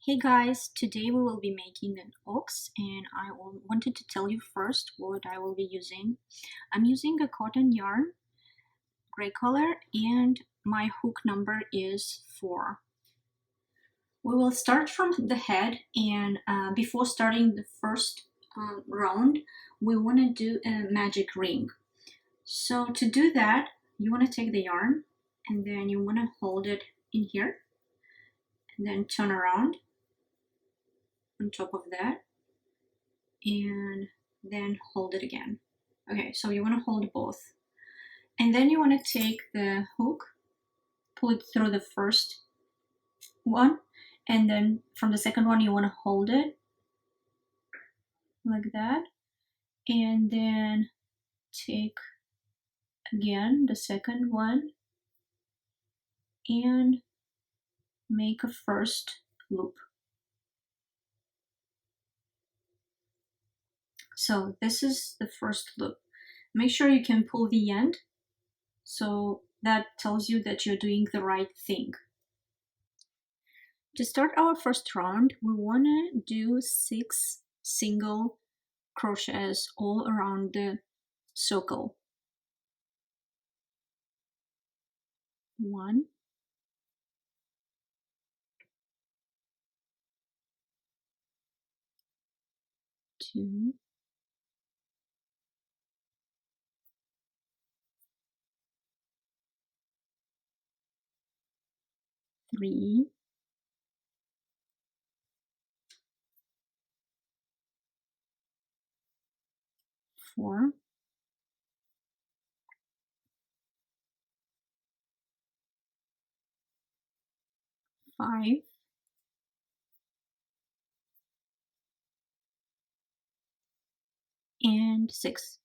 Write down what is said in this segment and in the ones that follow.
Hey guys, today we will be making an ox and wanted to tell you first what I will be using. I'm using a cotton yarn, gray color, and my hook number is 4. We will start from the head, and before starting the first round, we want to do a magic ring. So to do that, you want to take the yarn and then you want to hold it in here and then turn around on top of that and then hold it again. Okay, so you want to hold both. And then you want to take the hook, pull it through the first one, and then from the second one you want to hold it like that, and then take again the second one and make a first loop. So this is the first loop. Make sure you can pull the end, so that tells you that you're doing the right thing. To start our first round, we want to do 6 single crochets all around the circle. 1, 2, 3, 4, 5, and 6.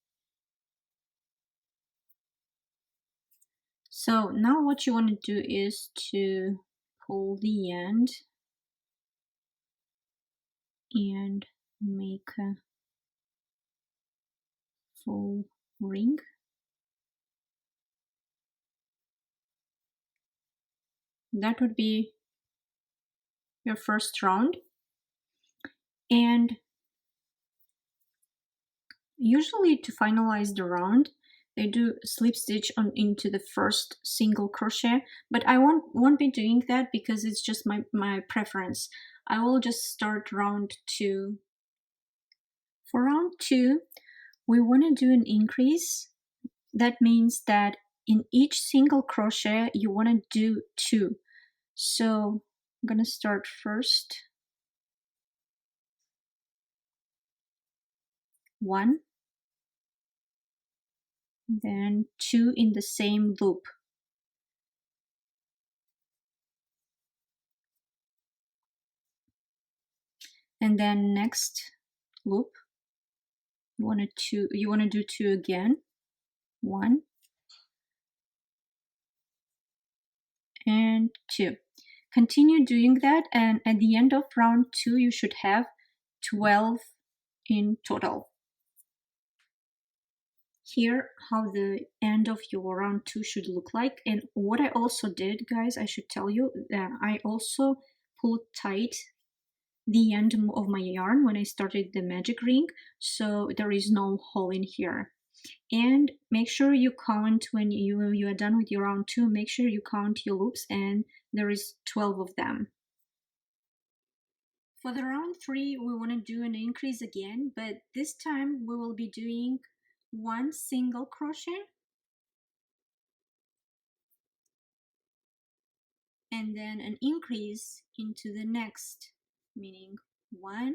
So now what you want to do is to pull the end and make a full ring. That would be your first round. And usually to finalize the round, they do slip stitch on into the first single crochet, but I won't be doing that because it's just my preference. I will just start round 2. For round 2, we want to do an increase. That means that in each single crochet you want to do 2. So I'm gonna start first 1, then 2 in the same loop. And then next loop, you want to do 2 again. 1 and 2. Continue doing that, and at the end of round 2 you should have 12 in total. Here how the end of your round 2 should look like. And what I also did, guys, I should tell you that I also pulled tight the end of my yarn when I started the magic ring, so there is no hole in here. And make sure you count when you are done with your round 2, make sure you count your loops, and there is 12 of them. For the round 3, we want to do an increase again, but this time we will be doing 1 single crochet and then an increase into the next, meaning 1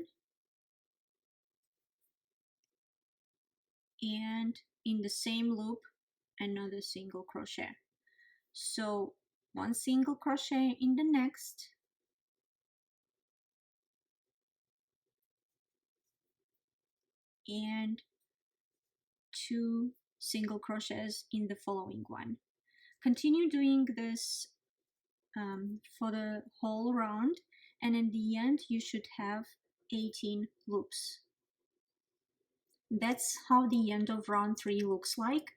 and in the same loop another single crochet. So 1 single crochet in the next, and 2 single crochets in the following one. Continue doing this for the whole round, and in the end you should have 18 loops. That's how the end of round 3 looks like,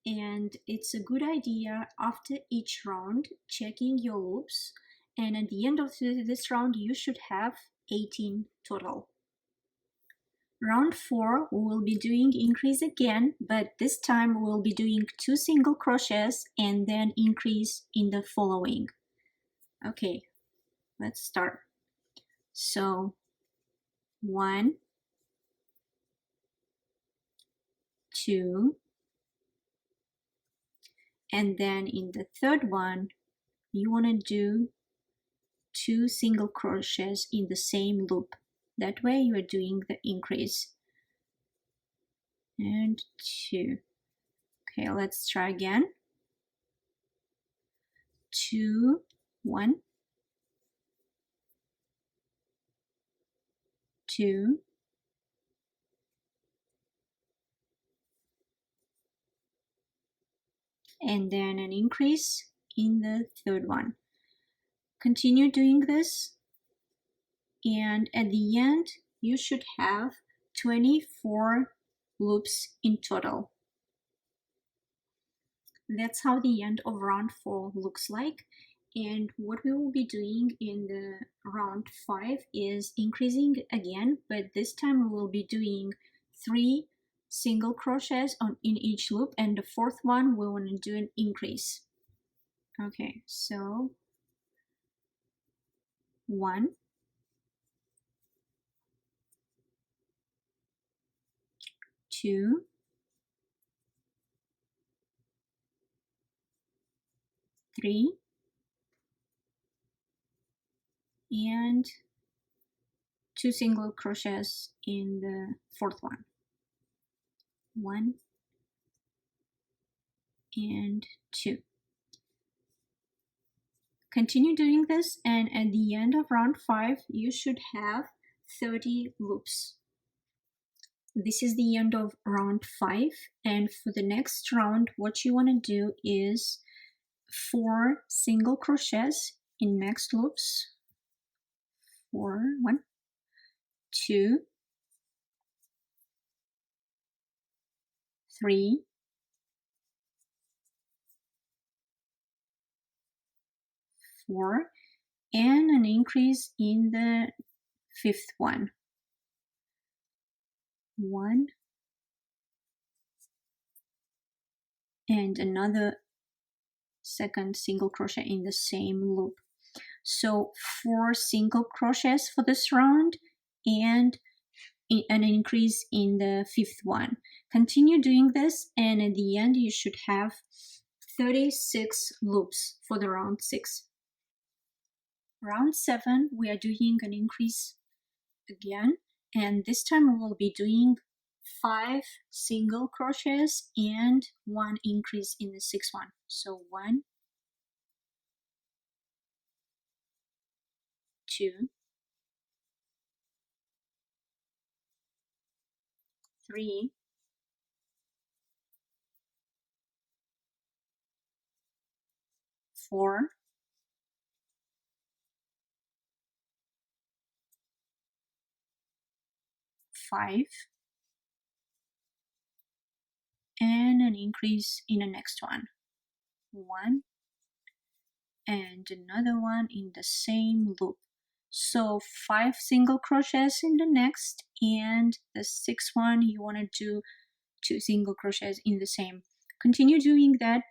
and it's a good idea after each round checking your loops and at the end of this round you should have 18 total. Round 4 we will be doing increase again, but this time we will be doing 2 single crochets and then increase in the following. Okay, let's start. So 1, 2, and then in the third one you want to do 2 single crochets in the same loop. That way you are doing the increase. And 2. Okay, let's try again. 2, 1, 2, and then an increase in the third one. Continue doing this, and at the end you should have 24 loops in total. That's how the end of round 4 looks like. And what we will be doing in the round 5 is increasing again, but this time we will be doing 3 single crochets in each loop, and the fourth one we want to do an increase. Okay, so 1, 2, 3, and 2 single crochets in the fourth one. 1 and 2. Continue doing this, and at the end of round 5 you should have 30 loops. This is the end of round 5, and for the next round what you want to do is 4 single crochets in next loops. 4, 1, 2, 3, 4, and an increase in the fifth one. 1, and another second single crochet in the same loop. So 4 single crochets for this round and an increase in the fifth one. Continue doing this, and at the end you should have 36 loops for the round 6. Round 7 we are doing an increase again, and this time we will be doing 5 single crochets and 1 increase in the sixth one. So 1, 2, 3, 4, 5, and an increase in the next one. 1 and another one in the same loop. So 5 single crochets in the next, and the sixth one you want to do 2 single crochets in the same. Continue doing that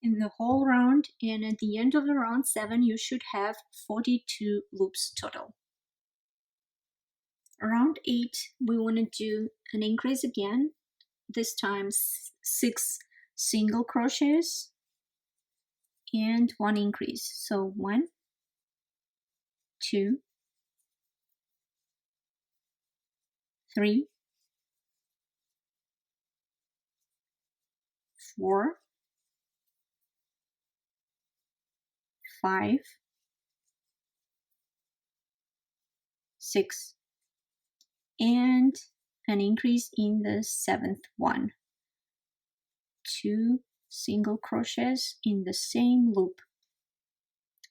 in the whole round, and at the end of the round 7 you should have 42 loops total. Round 8 we want to do an increase again, this time 6 single crochets and 1 increase. So 1, 2, 3, 4, 5, 6, and an increase in the seventh one. 2 single crochets in the same loop,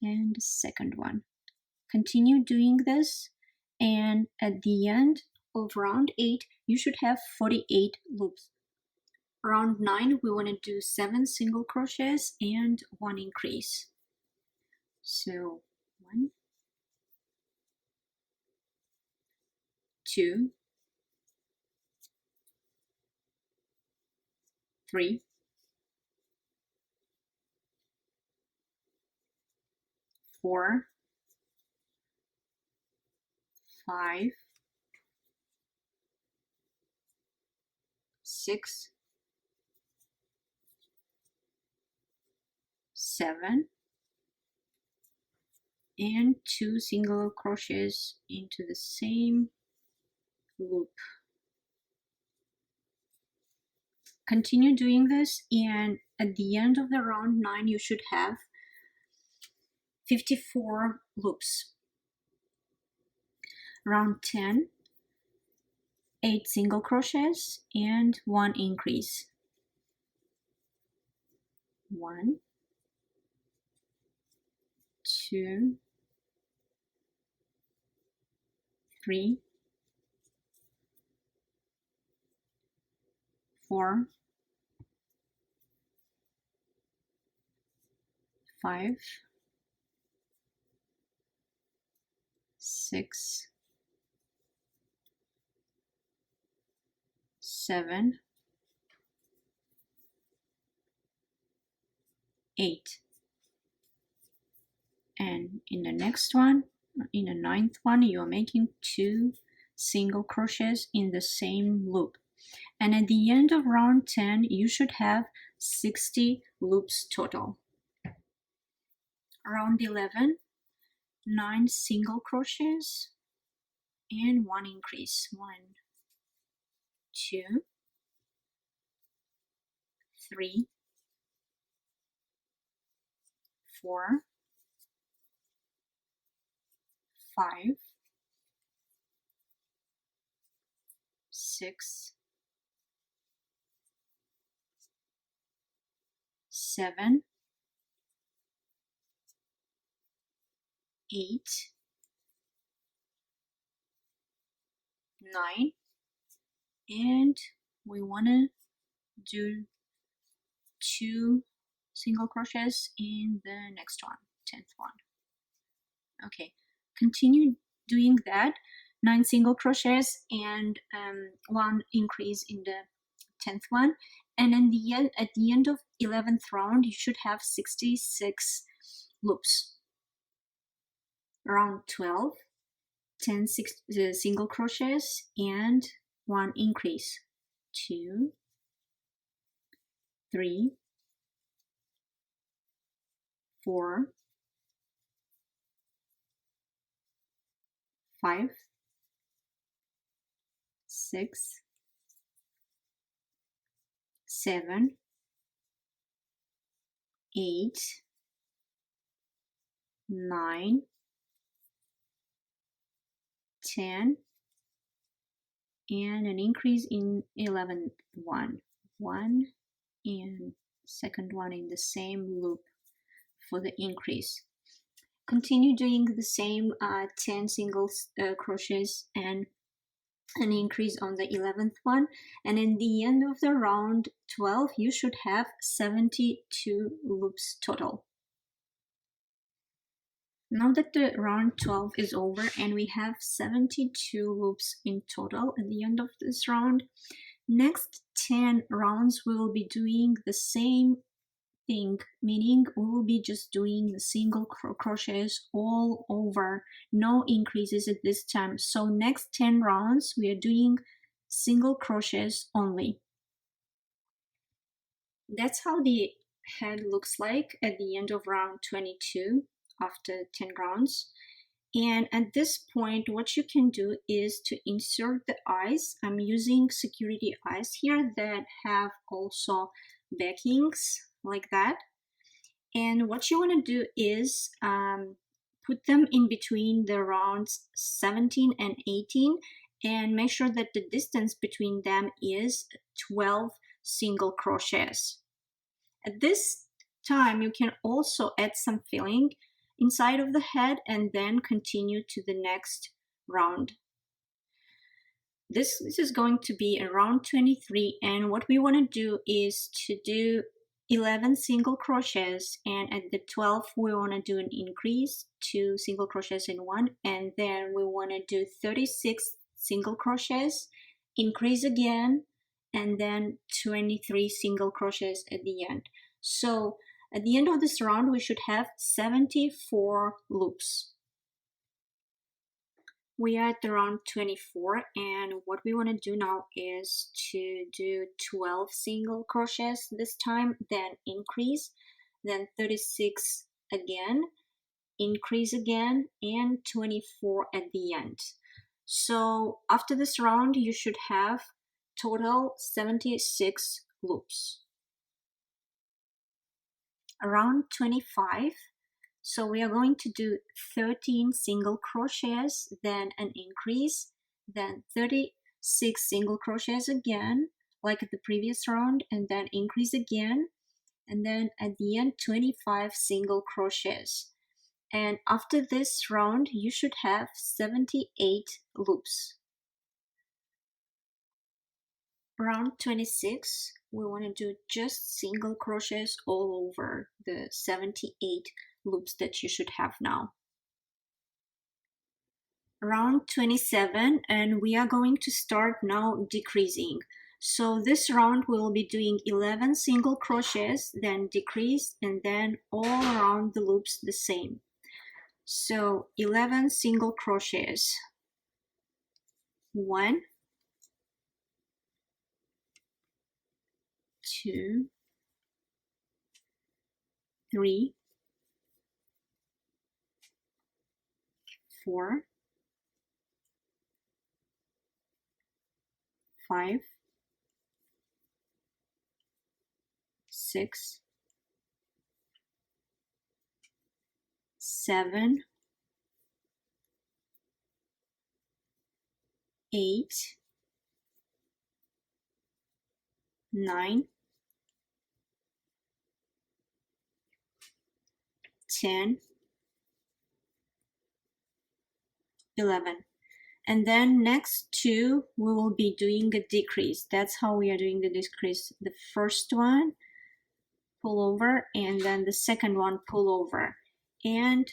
and the second one. Continue doing this, and at the end of round 8 you should have 48 loops. Round 9 we want to do 7 single crochets and 1 increase. So 1, 2, 3, 4, 5, 6, 7, and 2 single crochets into the same loop. Continue doing this, and at the end of the round 9 you should have 54 loops. Round 10, 8 single crochets and 1 increase. 1, 2, 3, 4, 5, 6, 7, 8. And in the next one, in the 9th one, you are making 2 single crochets in the same loop. And at the end of round 10, you should have 60 loops total. Round 11, 9 single crochets and 1 increase. 1, 2, 3, 4, 5, 6, 7, 8, 9, and we want to do 2 single crochets in the next one, 10th one. Okay, continue doing that, 9 single crochets and 1 increase in the 10th one, and then at the end of 11th round you should have 66 loops. Round 12, 10 single crochets and 1 increase. 2, 3, 4, 5, 6, 7, 8, 9, 10, and an increase in 11th one. 1 and second one in the same loop for the increase. Continue doing the same 10 single crochets and an increase on the 11th one, and in the end of the round 12 you should have 72 loops total. Now that the round 12 is over and we have 72 loops in total at the end of this round, next 10 rounds we will be doing the same thing, meaning we will be just doing the single crochets all over, no increases at this time. So next 10 rounds we are doing single crochets only. That's how the head looks like at the end of round 22 after 10 rounds. And at this point what you can do is to insert the eyes. I'm using security eyes here that have also backings like that, and what you want to do is put them in between the rounds 17 and 18 and make sure that the distance between them is 12 single crochets. At this time you can also add some filling inside of the head and then continue to the next round. This is going to be around 23, and what we want to do is to do 11 single crochets, and at the 12th we want to do an increase, 2 single crochets in one, and then we want to do 36 single crochets, increase again, and then 23 single crochets at the end. So at the end of this round we should have 74 loops. We are at round 24, and what we want to do now is to do 12 single crochets this time, then increase, then 36 again, increase again, and 24 at the end. So after this round you should have total 76 loops. Round 25, so we are going to do 13 single crochets, then an increase, then 36 single crochets again, like at the previous round, and then increase again, and then at the end 25 single crochets. And after this round, you should have 78 loops. Round 26, we want to do just single crochets all over the 78 loops that you should have now. Round 27, and we are going to start now decreasing. So this round we will be doing 11 single crochets, then decrease, and then all around the loops the same. So 11 single crochets. 1, 2, 3, 4, 5, 6, 7, 8, 9, 10, 11. And then next two, we will be doing a decrease. That's how we are doing the decrease. The first one, pull over, and then the second one, pull over, and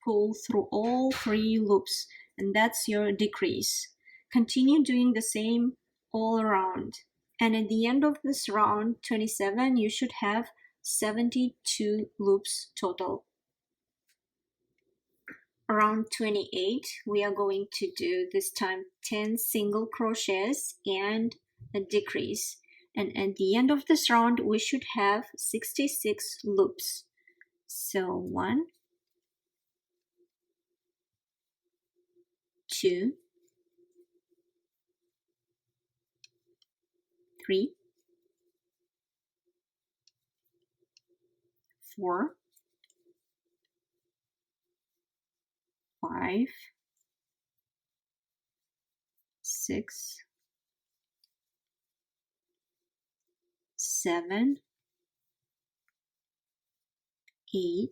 pull through all 3 loops. And that's your decrease. Continue doing the same all around. And at the end of this round, 27, you should have 72 loops total. Round 28, we are going to do this time 10 single crochets and a decrease. And at the end of this round, we should have 66 loops. So 1, 2, 3, 4, 5, 6, 7, 8,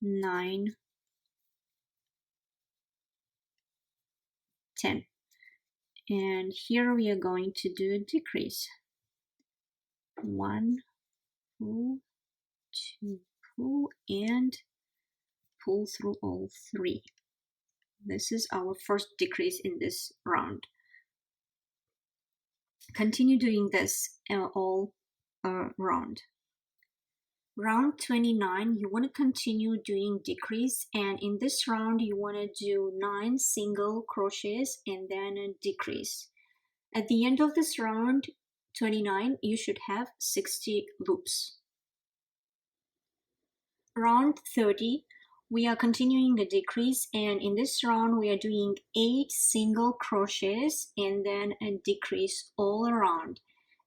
9, 10. And here we are going to do a decrease. 1, pull, 2, pull, and pull through all 3. This is our first decrease in this round. Continue doing this all round. Round 29, you want to continue doing decrease, and in this round you want to do 9 single crochets and then a decrease. At the end of this round 29, you should have 60 loops. Round 30, we are continuing a decrease, and in this round we are doing 8 single crochets and then a decrease all around.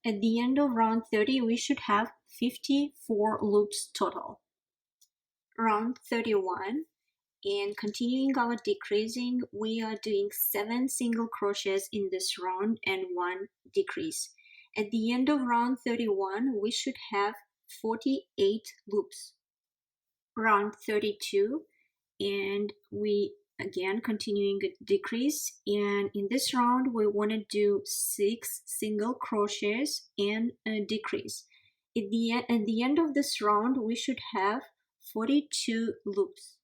At the end of round 30, we should have 54 loops total. Round 31, and continuing our decreasing, we are doing 7 single crochets in this round and 1 decrease. At the end of round 31, we should have 48 loops. Round 32, and we again continuing a decrease, and in this round we want to do 6 single crochets and a decrease. At the end of this round we should have 42 loops.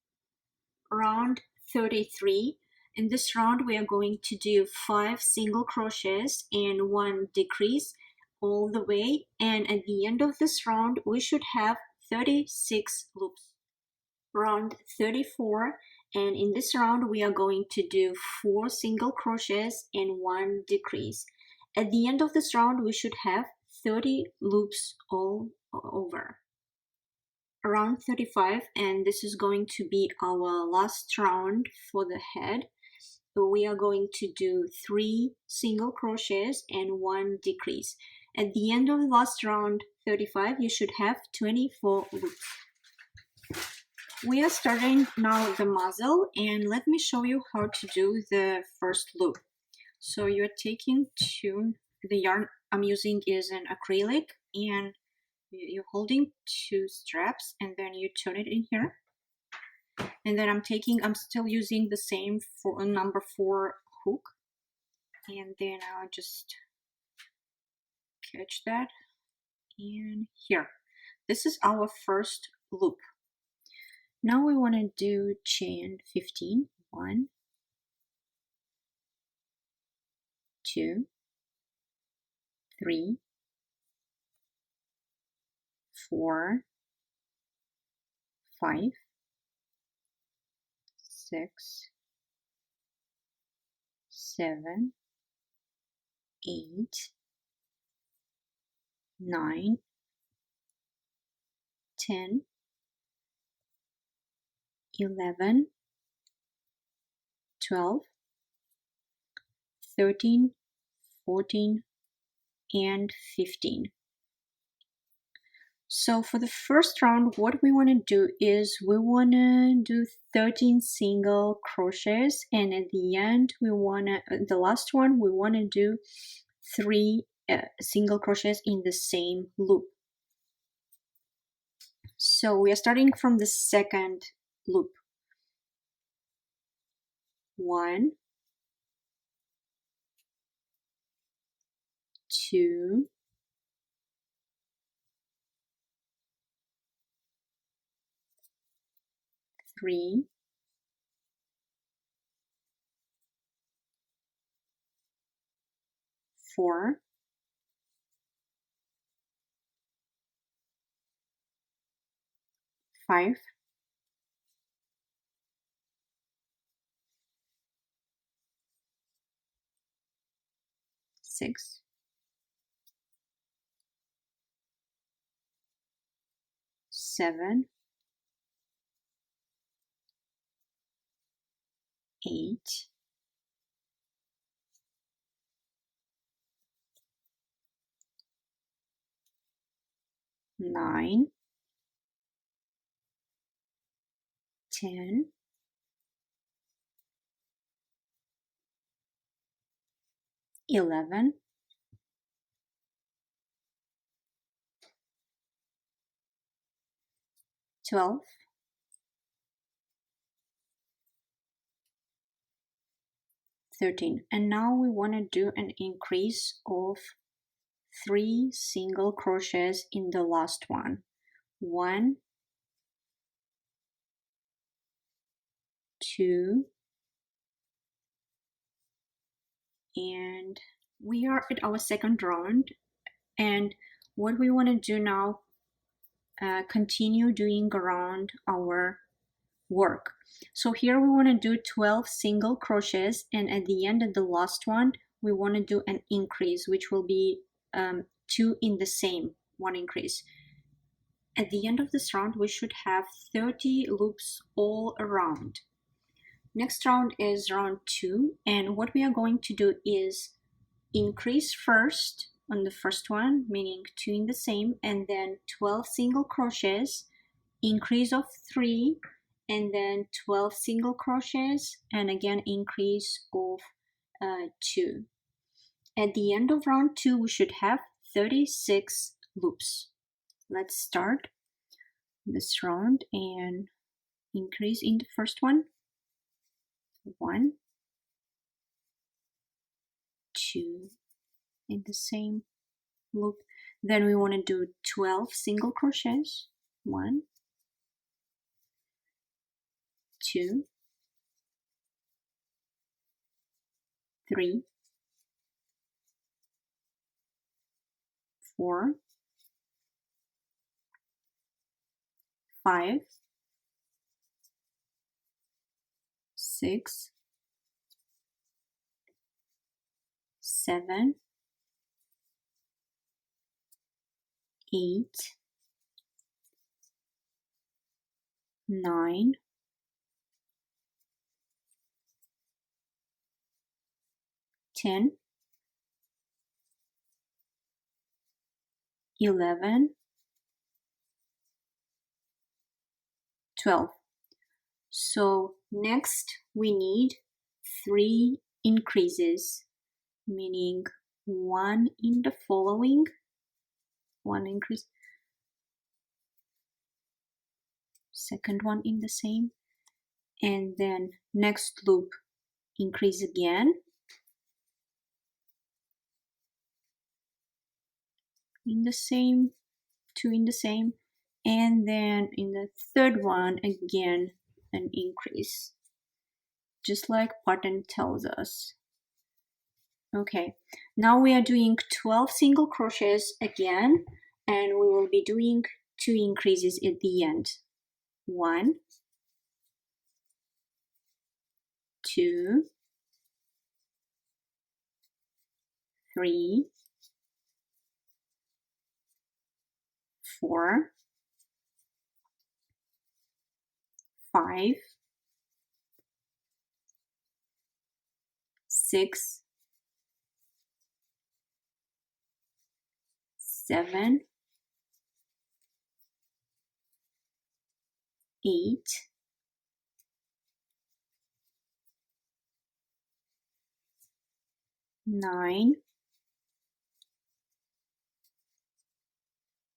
Round 33. In this round we are going to do 5 single crochets and 1 decrease all the way, and at the end of this round we should have 36 loops. Round 34, and in this round we are going to do 4 single crochets and 1 decrease. At the end of this round we should have 30 loops all over. Round 35, and this is going to be our last round for the head. So we are going to do 3 single crochets and 1 decrease. At the end of the last round 35 you should have 24 loops. We are starting now the muzzle, and let me show you how to do the first loop. So you're taking the yarn I'm using is an acrylic, and you're holding 2 straps and then you turn it in here. And then I'm still using the same number 4 hook, and then I'll just catch that in here. This is our first loop. Now we want to do chain 15. 1, 2, 3, 4, 5, 6, 7, 8, 9, 10, 11, 12, 13, 14, and 15. So for the first round, what we want to do is we want to do 13 single crochets, and at the end the last one we want to do 3 single crochets in the same loop. So we are starting from the second loop. 1, 2, 3, 4, 5, 6, 7, 8, 9, 10, 11, 12, 13. And now we want to do an increase of 3 single crochets in the last one. 1, 2, and we are at our second round, and what we want to do now, continue doing around our work. So here we want to do 12 single crochets, and at the end of the last one we want to do an increase, which will be 2 in the same one increase. At the end of this round we should have 30 loops all around. Next round is round 2, and what we are going to do is increase first on the first one, meaning 2 in the same, and then 12 single crochets, increase of 3, and then 12 single crochets, and again increase of 2. At the end of round 2 we should have 36 loops. Let's start this round and increase in the first one. 1, 2 in the same loop. Then we want to do 12 single crochets. 1, 2, 3, 4, 5, 6, 7, 8, 9, 10, 11, 12. So next we need 3 increases, meaning 1 in the following, 1 increase, second one in the same, and then next loop increase again, in the same, 2 in the same, and then in the third one again an increase, just like pattern tells us. Okay, now we are doing 12 single crochets again, and we will be doing 2 increases at the end. 1, 2, 3, 4, 5, 6, 7, 8, 9,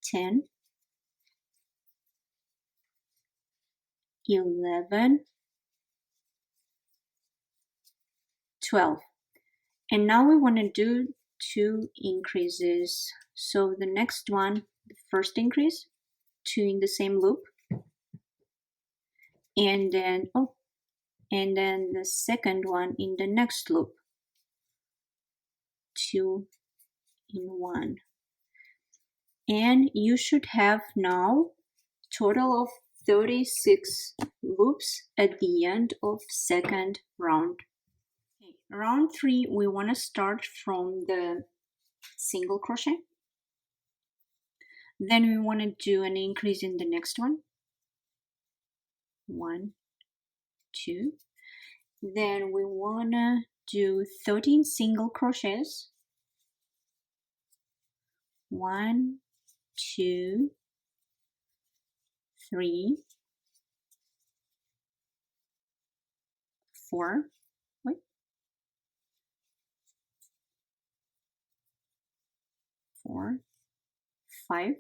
10, 11, 12. And now we want to do 2 increases. So the next one, the first increase, 2 in the same loop, and then the second one in the next loop, 2 in 1. And you should have now total of 36 loops at the end of second round. Okay, round 3, we want to start from the single crochet. Then we want to do an increase in the next one. 1, 2. Then we want to do 13 single crochets. 1, 2, 3, 4, 4, 5,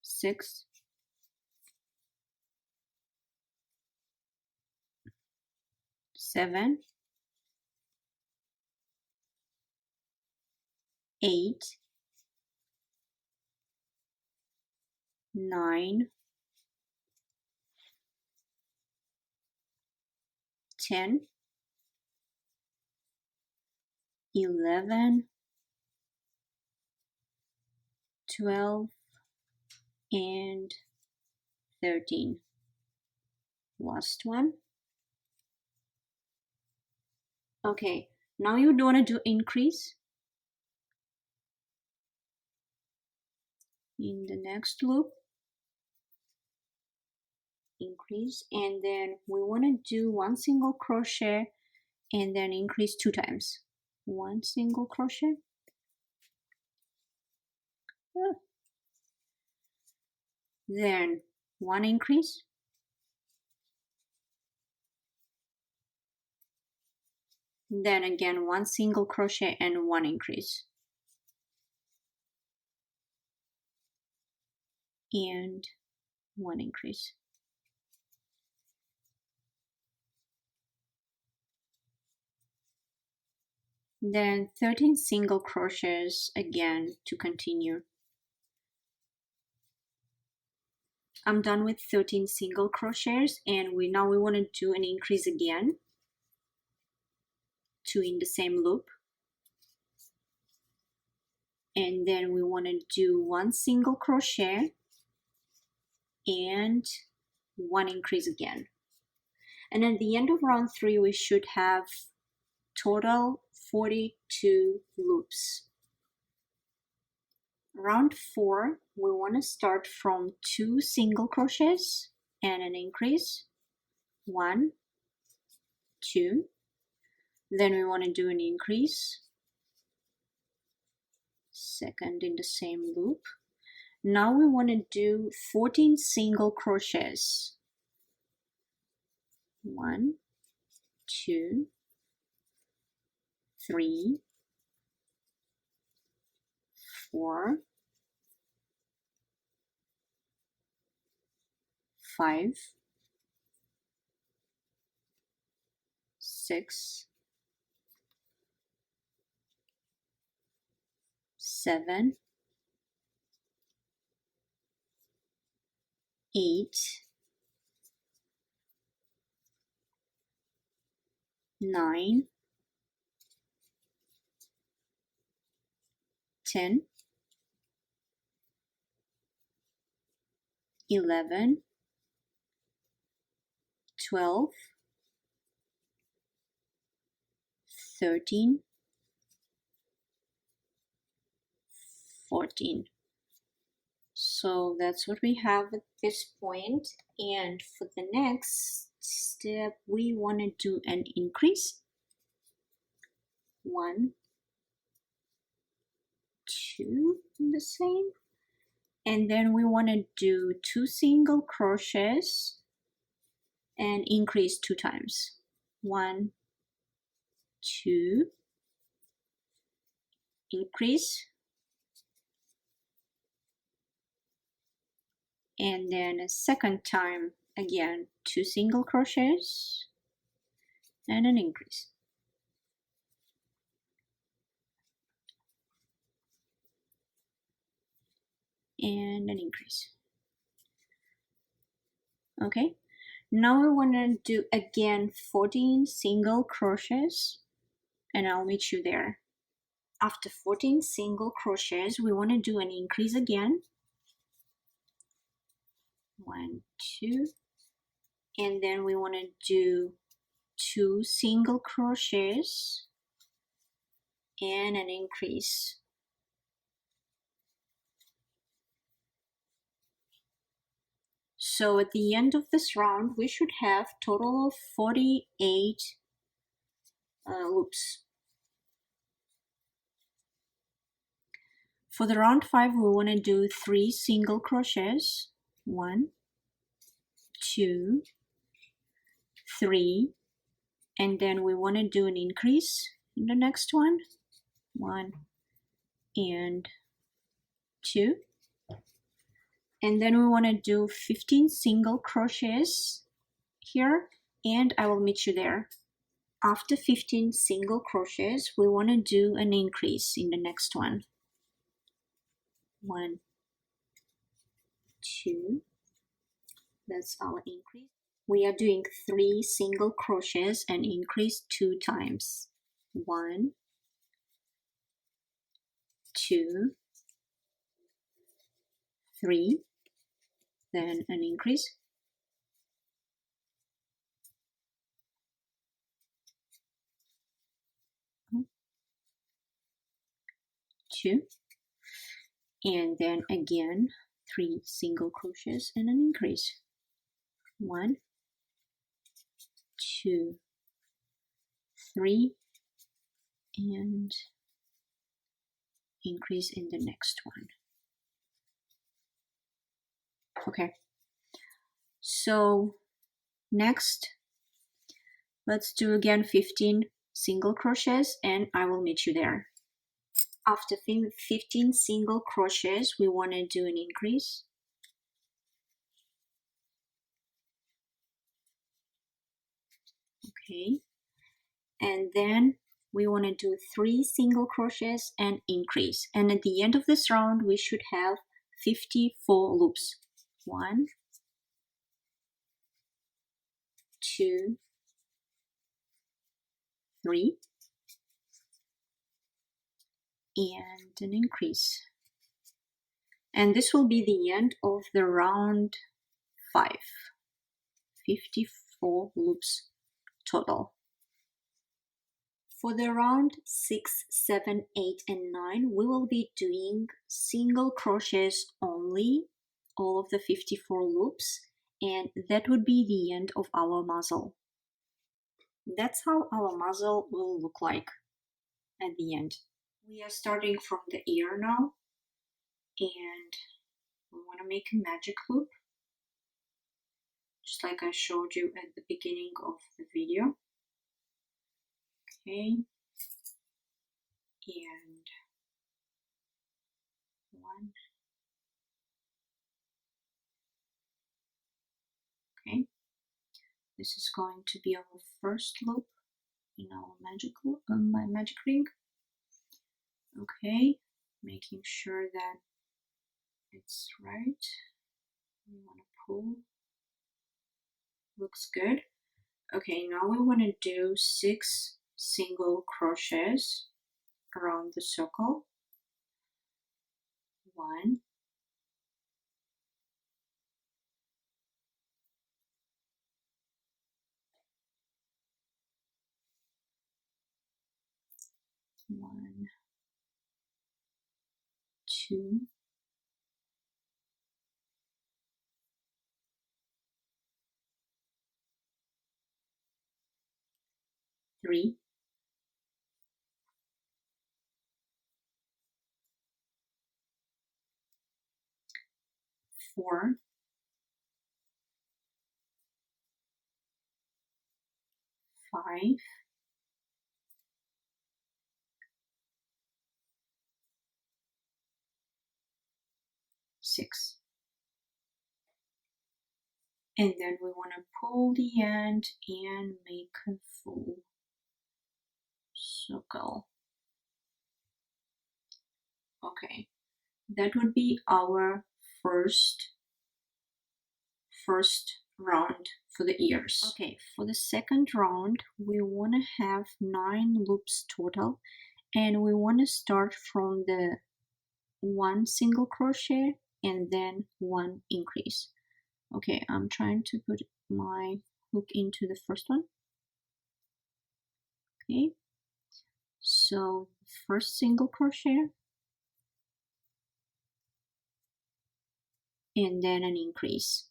6, 7, 8, 9, 10, 11, 12, and 13. Last one. Okay, now you want to do increase in the next loop, increase, and then we want to do 1 single crochet and then increase 2 times. 1 single crochet, then 1 increase, then again 1 single crochet and 1 increase, and 1 increase. then 13 single crochets again to continue. I'm done with 13 single crochets, and now we want to do an increase again, 2 in the same loop, and then we want to do 1 single crochet and 1 increase again. And at the end of round 3 we should have total 42 loops. Round 4 we want to start from 2 single crochets and an increase, 1, 2, then we want to do an increase, second in the same loop. Now we want to do 14 single crochets, 1, 2, 3, 4, 5, 6, 7, 8, 9, 10, 11, 12, 13, 14. So that's what we have at this point. And for the next step, we want to do an increase. 1, 2 in the same. And then we want to do 2 single crochets and increase 2 times. 1, 2, increase, and then a second time again 2 single crochets and an increase. And an increase. Okay, now we want to do again 14 single crochets, and I'll meet you there. After 14 single crochets, we want to do an increase again. 1, 2, and then we want to do 2 single crochets and an increase. So at the end of this round, we should have total of 48 loops. For the round 5, we want to do 3 single crochets. 1, 2, 3, and then we want to do an increase in the next one. 1 and 2. And then we want to do 15 single crochets here, and I will meet you there. After 15 single crochets, we want to do an increase in the next one. 1, 2, that's our increase. We are doing 3 single crochets and increase 2 times. 1, 2, 3, then an increase. 2, and then again 3 single crochets and an increase. 1, 2, 3, and increase in the next one. Okay, so next let's do again 15 single crochets, and I will meet you there. After 15 single crochets, we want to do an increase. Okay, and then we want to do 3 single crochets and increase, and at the end of this round we should have 54 loops. 1, 2, 3, and an increase, and this will be the end of the round 5. 54 loops total. For the round 6, 7, 8, and 9, we will be doing single crochets only, all of the 54 loops, and that would be the end of our muzzle. That's how our muzzle will look like at the end. We are starting from the ear now, and we want to make a magic loop, just like I showed you at the beginning of the video. Okay, and 1. Okay, this is going to be our first loop in our magic loop, my magic ring. Okay, making sure that it's right. We want to pull. Looks good. Okay, now we want to do 6 single crochets around the circle. 1, 1, 2, 3, 4, 5, 6. And then we want to pull the end and make a full circle. Okay, that would be our first round for the ears. Okay, for the second round we want to have 9 loops total, and we want to start from the 1 single crochet and then 1 increase. Okay, I'm trying to put my hook into the first one. Okay, so first single crochet and then an increase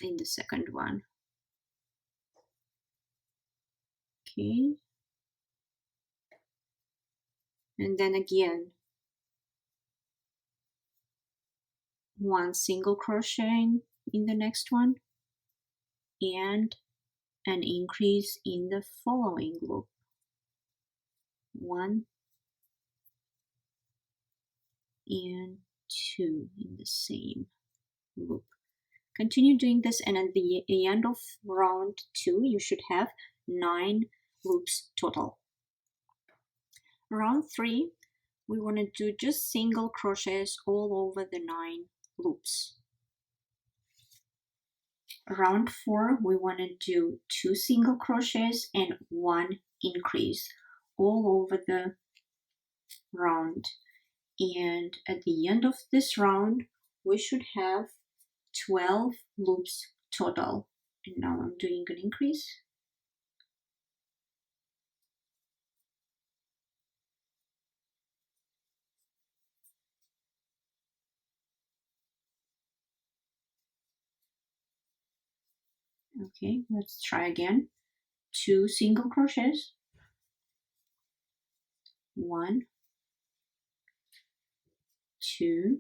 in the second one. Okay, and then again 1 single crochet in the next one and an increase in the following loop. 1 and 2 in the same loop. Continue doing this, and at the end of round 2 you should have 9 loops total. Round 3 we want to do just single crochets all over the 9 loops. Round 4 we want to do 2 single crochets and 1 increase all over the round, and at the end of this round we should have 12 loops total. And now I'm doing an increase. Okay, let's try again. 2 single crochets, 1, 2,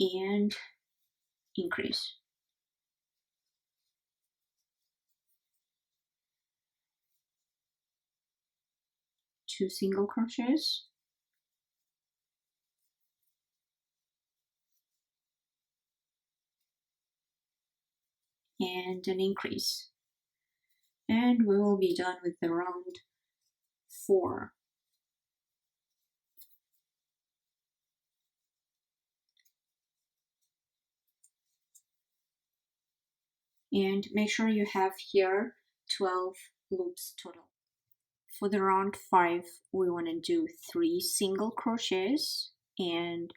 and increase. 2 single crochets, and an increase. and we will be done with the round 4. And make sure you have here 12 loops total. For the round 5, we want to do 3 single crochets and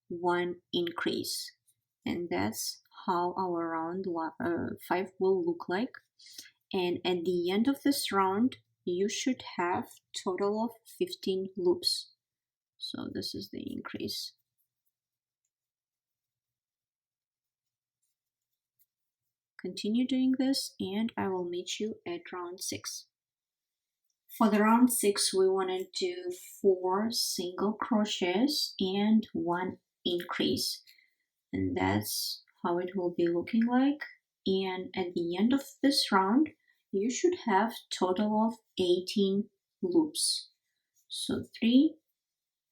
1 increase, and that's how our round 5 will look like. And at the end of this round, you should have total of 15 loops. So this is the increase. Continue doing this, and I will meet you at round 6. For the round 6, we want to do 4 single crochets and 1 increase, and that's how it will be looking like. And at the end of this round, you should have total of 18 loops. So 3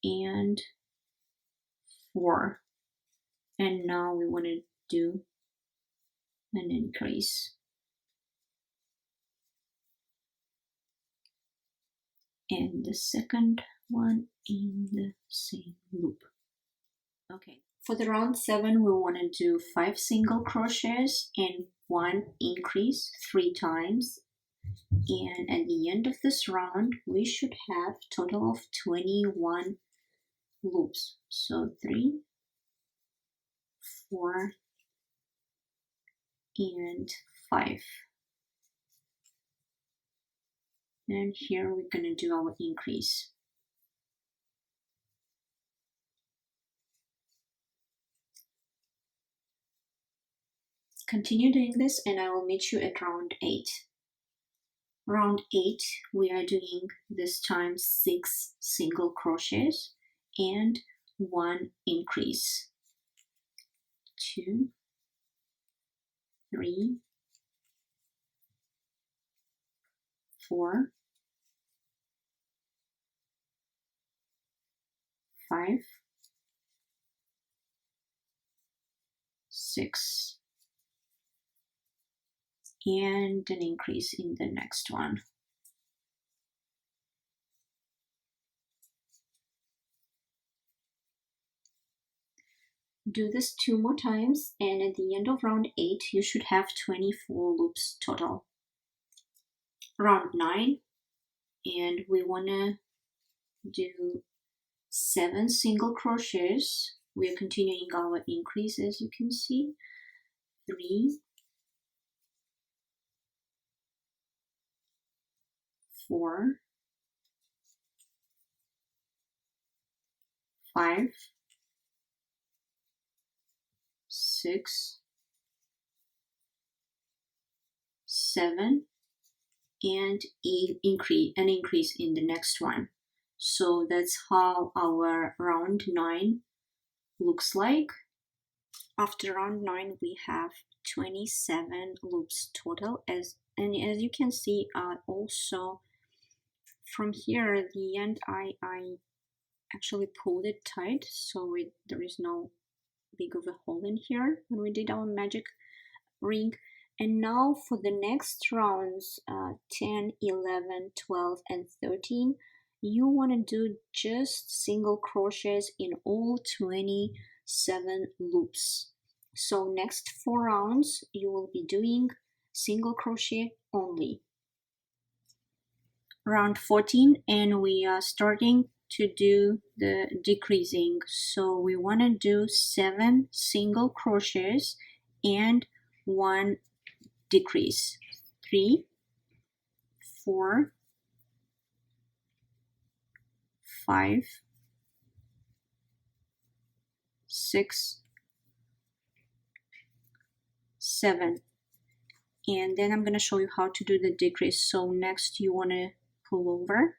and 4. And now we want to do an increase. And the second one in the same loop. Okay, for the round 7, we want to do 5 single crochets and 1 increase 3 times. And at the end of this round, we should have total of 21 loops. So 3, 4, and 5. And here we're going to do our increase. Continue doing this, and I will meet you at round 8. Round 8, we are doing this time 6 single crochets and 1 increase. 2, 3, 4, 5, 6, and an increase in the next one. Do this 2 more times, and at the end of round 8, you should have 24 loops total. Round 9, and we want to do 7 single crochets. We are continuing our increase, as you can see. 3, 4, 5, 6, 7, and an increase in the next one. So that's how our round 9 looks like. After round 9, we have 27 loops total, and as you can see, also from here at the end, I actually pulled it tight, so there is no big of a hole in here when we did our magic ring. And now for the next rounds, 10, 11, 12, and 13, you want to do just single crochets in all 27 loops. So next 4 rounds, you will be doing single crochet only. Round 14, and we are starting to do the decreasing. So we want to do 7 single crochets and 1 decrease. 3, 4, 5, 6, 7. And then I'm going to show you how to do the decrease. So next you want to pull over,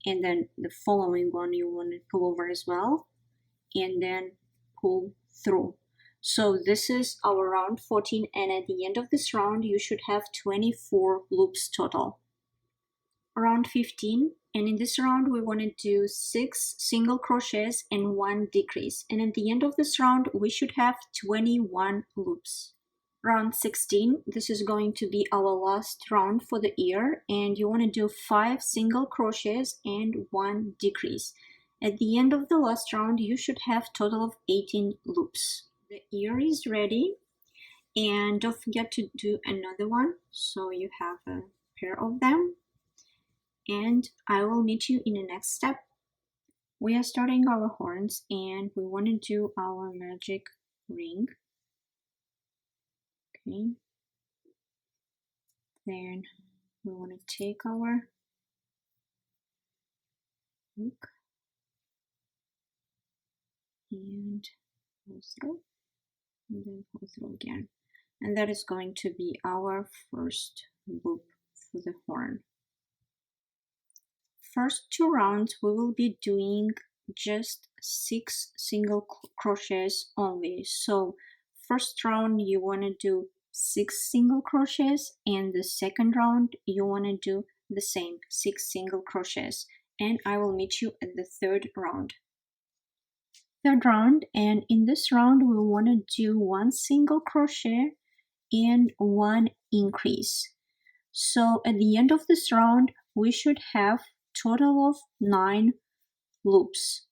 and then the following one you want to pull over as well, and then pull through. So this is our round 14, and at the end of this round you should have 24 loops total. Round 15, and in this round we want to do 6 single crochets and 1 decrease, and at the end of this round we should have 21 loops. Round 16, this is going to be our last round for the ear, and you want to do 5 single crochets and 1 decrease. At the end of the last round, you should have total of 18 loops. The ear is ready, and don't forget to do another one, so you have a pair of them. And I will meet you in the next step. We are starting our horns, and we want to do our magic ring. Okay. Then we want to take our hook and pull through, and then pull through again. And that is going to be our first loop for the horn. First 2 rounds we will be doing just 6 single crochets only. So first round you want to do 6 single crochets, and the second round you want to do the same 6 single crochets, and I will meet you at the third round. And in this round we want to do 1 single crochet and 1 increase. So at the end of this round we should have total of 9 loops.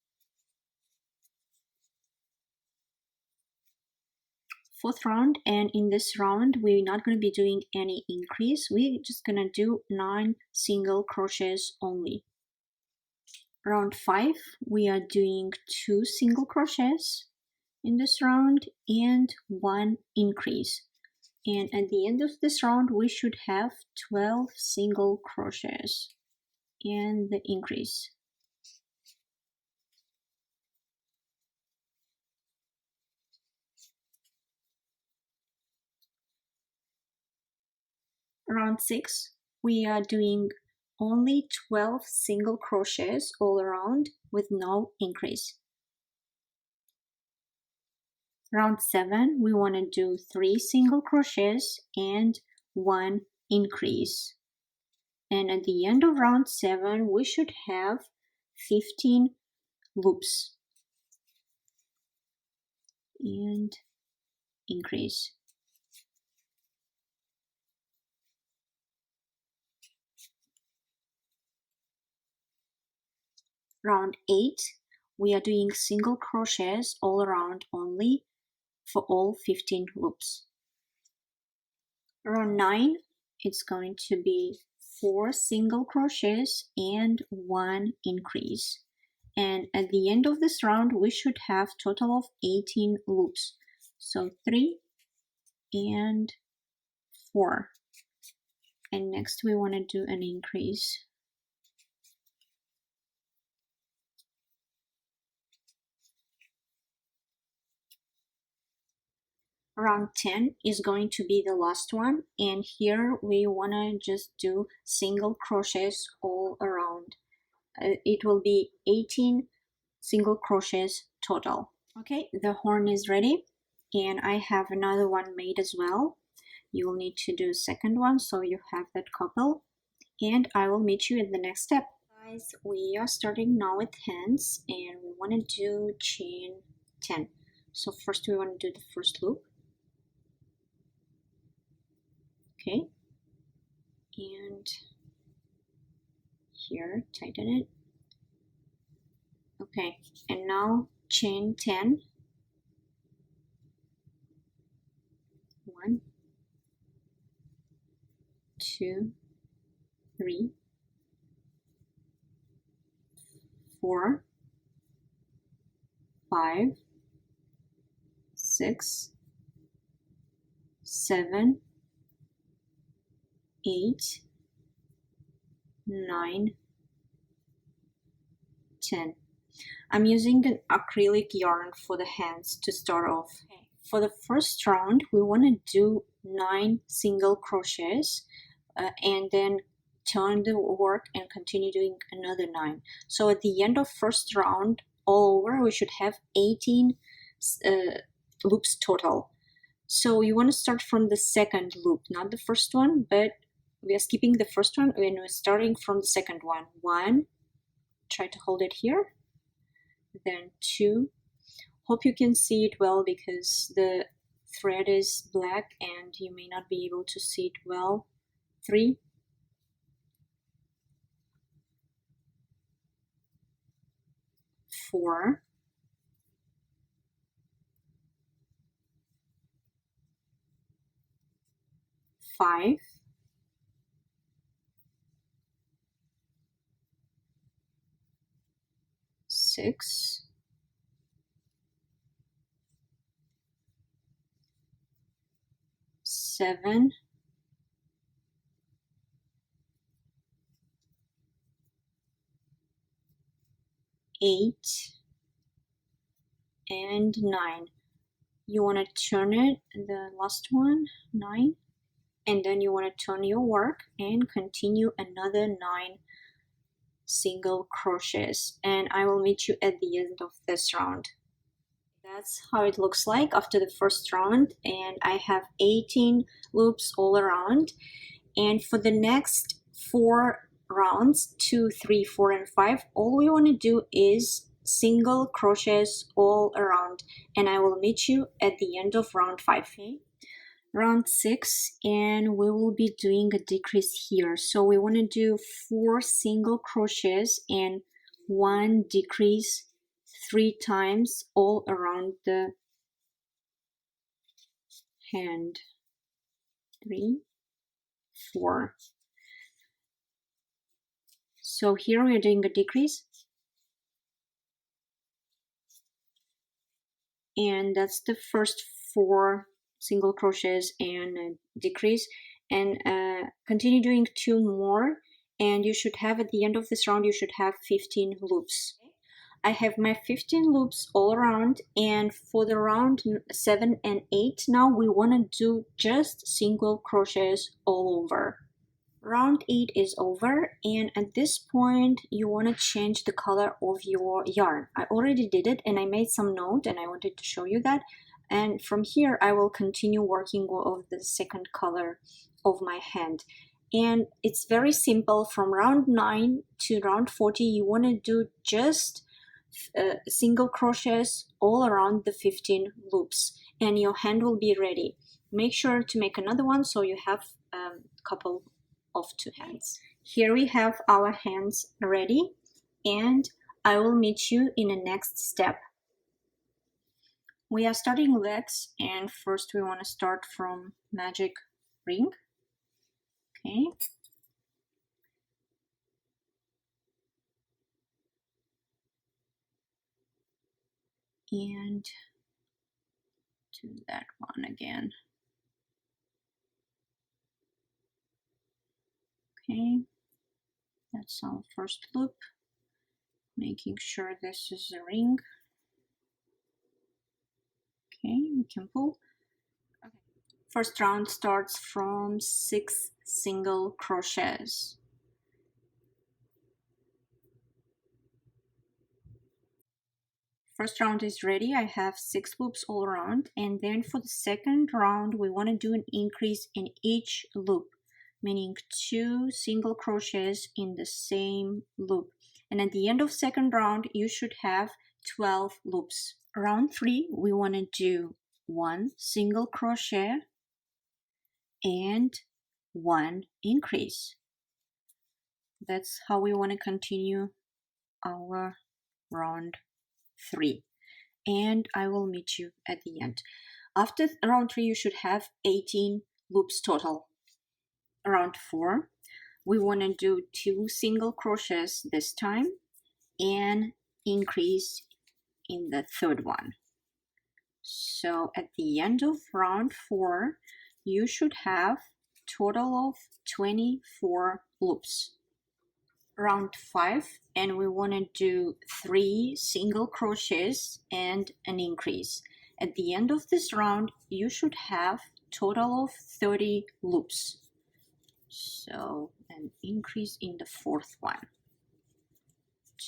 Fourth round, and in this round we're not going to be doing any increase, we're just going to do 9 single crochets only. Round 5, we are doing 2 single crochets in this round and 1 increase, and at the end of this round we should have 12 single crochets and the increase. Round 6, we are doing only 12 single crochets all around with no increase. Round 7, we want to do 3 single crochets and 1 increase. And at the end of round 7, we should have 15 loops and increase. Round 8, we are doing single crochets all around only for all 15 loops. Round 9, it's going to be 4 single crochets and 1 increase. And at the end of this round, we should have total of 18 loops. So 3 and 4. And next we want to do an increase. Round 10 is going to be the last one, and here we want to just do single crochets all around. It will be 18 single crochets total. Okay, the horn is ready, and I have another one made as well. You will need to do a second one, so you have that couple, and I will meet you in the next step. Guys, we are starting now with hands, and we want to do chain 10. So first we want to do the first loop. Okay, and here tighten it. Okay, and now chain 10. 1, 2, 3, 4, 5, 6, 7, 8, 9, 10. I'm using an acrylic yarn for the hands to start off. Okay. For the first round, we want to do 9 single crochets and then turn the work and continue doing another 9. So at the end of first round, all over, we should have 18 loops total. So you want to start from the second loop, not the first one, but we are skipping the first one and we're starting from the second one. 1, try to hold it here, then 2. Hope you can see it well because the thread is black and you may not be able to see it well. 3, 4, 5, 6, 7, 8, and 9. You want to turn it, the last one, 9, and then you want to turn your work and continue another 9 single crochets, and I will meet you at the end of this round. That's how it looks like after the first round, and I have 18 loops all around. And for the next 4 rounds, 2, 3, 4, and 5, all we want to do is single crochets all around, and I will meet you at the end of round 5. Okay? Round 6, and we will be doing a decrease here. So we want to do 4 single crochets and 1 decrease 3 times all around the hand. 3, 4. So here we are doing a decrease, and that's the first 4 single crochets and a decrease, and continue doing 2 more, and you should have, at the end of this round, you should have 15 loops. I have my 15 loops all around, and for the round 7 and 8, now we want to do just single crochets all over. Round 8 is over, and at this point you want to change the color of your yarn. I already did it, and I made some note, and I wanted to show you that. And from here I will continue working with the second color of my hand. And it's very simple. From round 9 to round 40, you want to do just single crochets all around the 15 loops, and your hand will be ready. Make sure to make another one so you have a couple of 2 hands. Here we have our hands ready, and I will meet you in the next step. We are starting legs, and first we want to start from magic ring. Okay. And do that one again. Okay, that's our first loop. Making sure this is a ring. Okay, we can pull. Okay. First round starts from 6 single crochets. First round is ready. I have 6 loops all around, and then for the second round we want to do an increase in each loop, meaning 2 single crochets in the same loop. And at the end of second round you should have 12 loops. Round 3 we want to do 1 single crochet and 1 increase. That's how we want to continue our round 3, and I will meet you at the end. After round 3 you should have 18 loops total. Round 4 we want to do 2 single crochets this time and increase in the third one. So at the end of round 4 you should have total of 24 loops. Round 5, and we want to do 3 single crochets and an increase. At the end of this round you should have total of 30 loops. So an increase in the fourth one,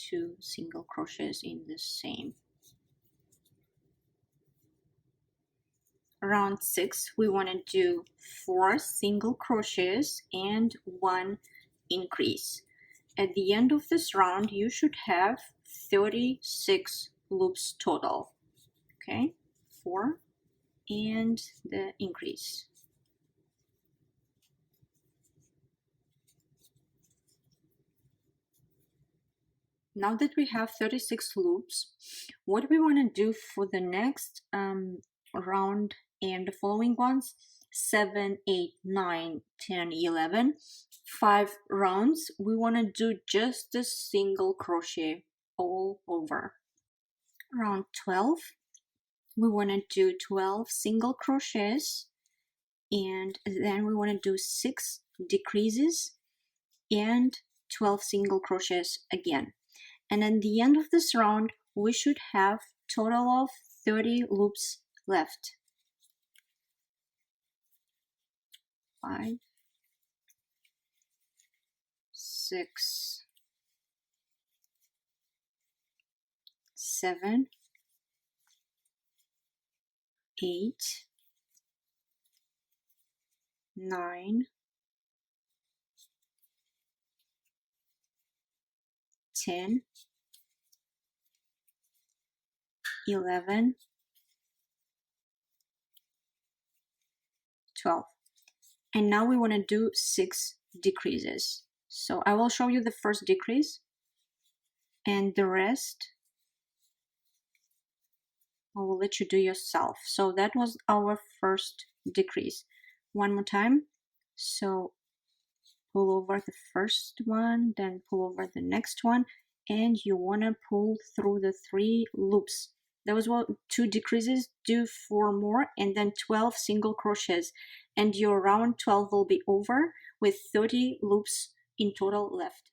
2 single crochets in the same. Round 6 we want to do 4 single crochets and 1 increase. At the end of this round you should have 36 loops total. Okay, 4, and the increase. Now that we have 36 loops, what we want to do for the next round and the following ones, 7, 8, 9, 10, 11, 5 rounds, we want to do just a single crochet all over. Round 12, we want to do 12 single crochets, and then we want to do 6 decreases and 12 single crochets again. And at the end of this round, we should have total of 30 loops left. 5, 6, 7, 8, 9, 10, 11, 12. And now we want to do 6 decreases. So I will show you the first decrease, and the rest I will let you do yourself. So that was our first decrease. One more time. So pull over the first one, then pull over the next one, and you want to pull through the 3 loops. That was what 2 decreases, do 4 more, and then 12 single crochets, and your round 12 will be over with 30 loops in total left.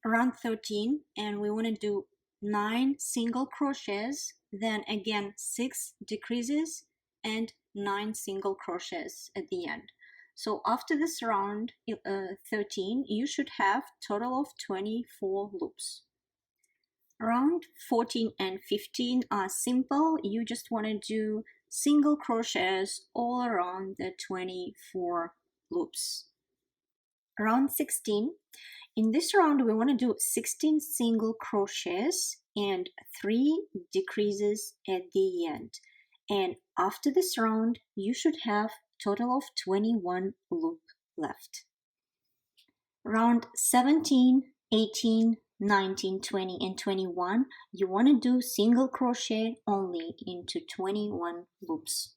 Round 13, and we want to do 9 single crochets, then again 6 decreases and 9 single crochets at the end. So after this round 13, you should have total of 24 loops. Round 14 and 15 are simple. You just want to do single crochets all around the 24 loops. Round 16, in this round we want to do 16 single crochets and 3 decreases at the end. And after this round, you should have total of 21 loop left. Round 17, 18, 19, 20, and 21, you want to do single crochet only into 21 loops.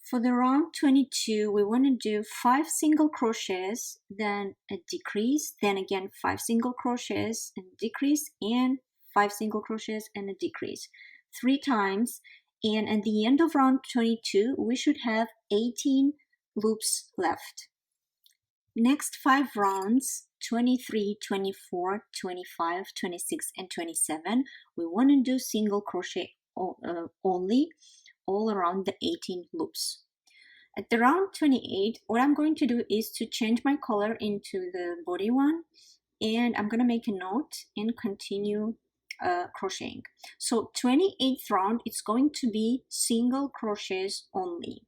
For the round 22, we want to do 5 single crochets, then a decrease, then again 5 single crochets and decrease, and 5 single crochets and a decrease 3 times. And at the end of round 22, we should have 18 loops left. Next 5 rounds, 23, 24, 25, 26, and 27, we want to do single crochet only all around the 18 loops. At the round 28, what I'm going to do is to change my color into the body one, and I'm going to make a note and continue crocheting. So 28th round, it's going to be single crochets only.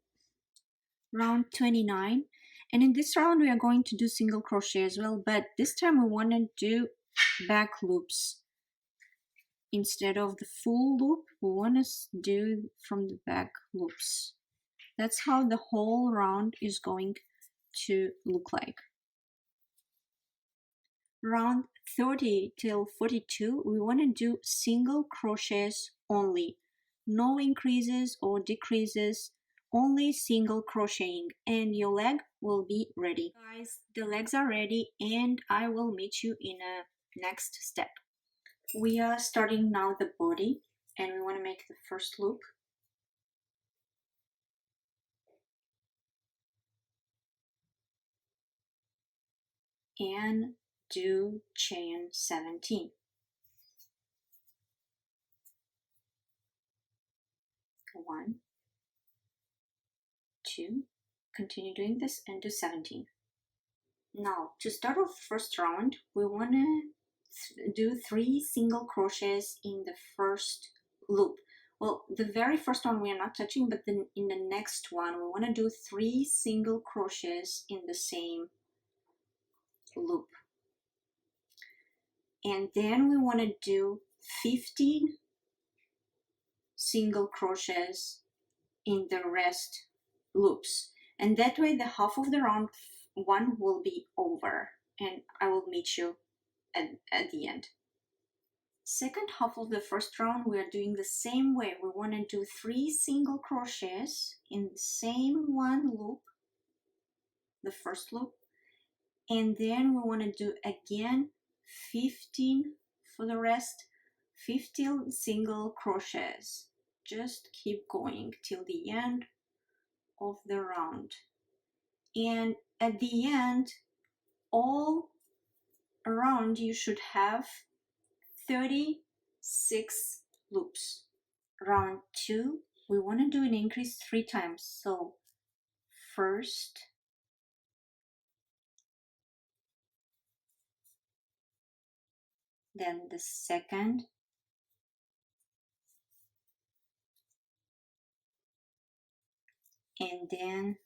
Round 29, and in this round we are going to do single crochet as well, but this time we want to do back loops. Instead of the full loop, we want to do from the back loops. That's how the whole round is going to look like. Round 30 till 42, we want to do single crochets only. No increases or decreases, only single crocheting, and your leg will be ready. Guys, the legs are ready, and I will meet you in a next step. We are starting now the body, and we want to make the first loop. And do chain 17. 1, 2, continue doing this and do 17. Now to start off first round, we want to do 3 single crochets in the first loop. Well, the very first one we are not touching, but then in the next one we want to do 3 single crochets in the same loop, and then we want to do 15 single crochets in the rest loops, and that way the half of the round one will be over, and I will meet you at the end. Second half of the first round, we are doing the same way. We want to do 3 single crochets in the same one loop, the first loop, and then we want to do again 15 for the rest, 15 single crochets. Just keep going till the end of the round, and at the end all around you should have 36 loops. Round 2, we want to do an increase 3 times. So first, then the second, and then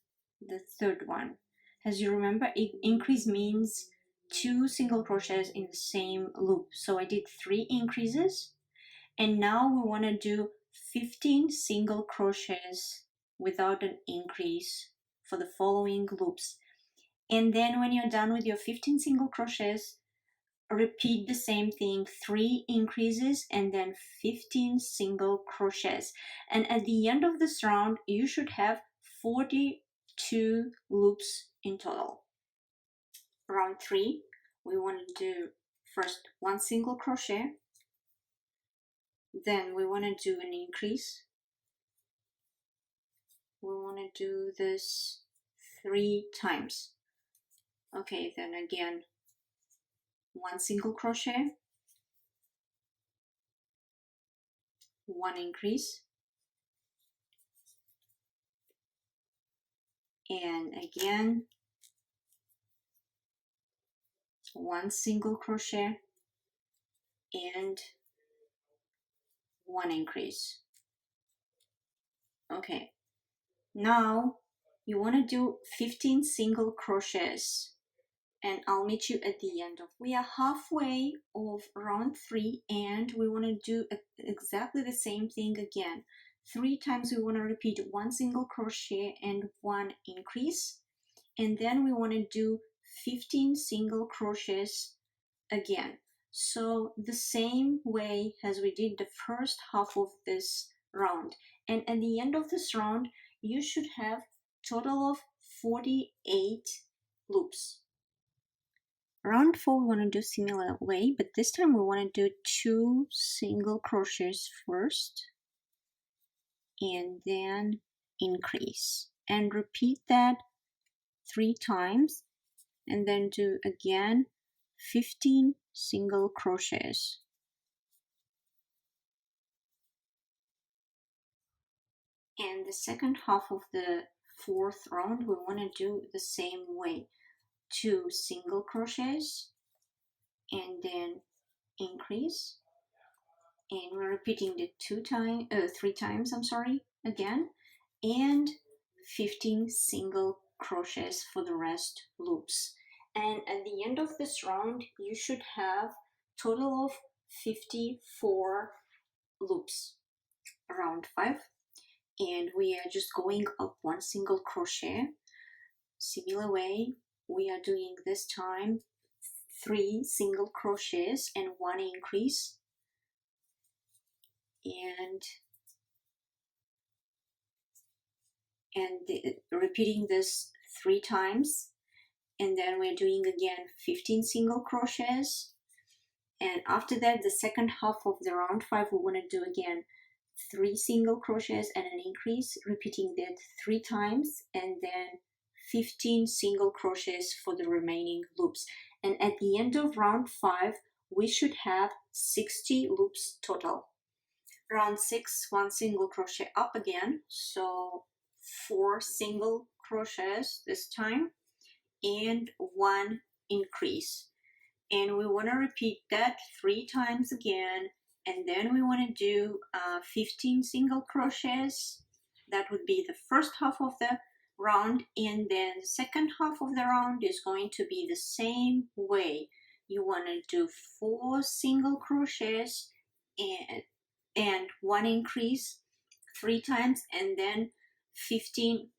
the third one. As you remember, increase means 2 single crochets in the same loop. So I did 3 increases, and now we want to do 15 single crochets without an increase for the following loops. And then when you're done with your 15 single crochets, repeat the same thing, 3 increases and then 15 single crochets. And at the end of this round, you should have 42 loops in total. Round 3, we want to do first 1 single crochet, then we want to do an increase. We want to do this 3 times. Okay, then again 1 single crochet, 1 increase, and again 1 single crochet and 1 increase. Okay, now you want to do 15 single crochets, and I'll meet you at the end of. We are halfway of round 3, and we want to do exactly the same thing again. 3 times we want to repeat 1 single crochet and 1 increase, and then we want to do 15 single crochets again. So the same way as we did the first half of this round, and at the end of this round you should have total of 48 loops. Round 4 we want to do similar way, but this time we want to do 2 single crochets first and then increase, and repeat that 3 times, and then do again 15 single crochets. And the second half of the 4th round we want to do the same way, 2 single crochets and then increase, and we're repeating the 3 times, again, and 15 single crochets for the rest loops. And at the end of this round you should have total of 54 loops. Round 5, and we are just going up 1 single crochet. Similar way, we are doing this time 3 single crochets and 1 increase, and repeating this 3 times, and then we're doing again 15 single crochets. And after that, the second half of the round 5, we want to do again 3 single crochets and an increase, repeating that 3 times, and then 15 single crochets for the remaining loops. And at the end of round 5 we should have 60 loops total. Round 6, 1 single crochet up again, so 4 single crochets this time and 1 increase, and we want to repeat that 3 times again, and then we want to do 15 single crochets. That would be the first half of the round, and then the second half of the round is going to be the same way. You want to do 4 single crochets and 1 increase 3 times, and then 15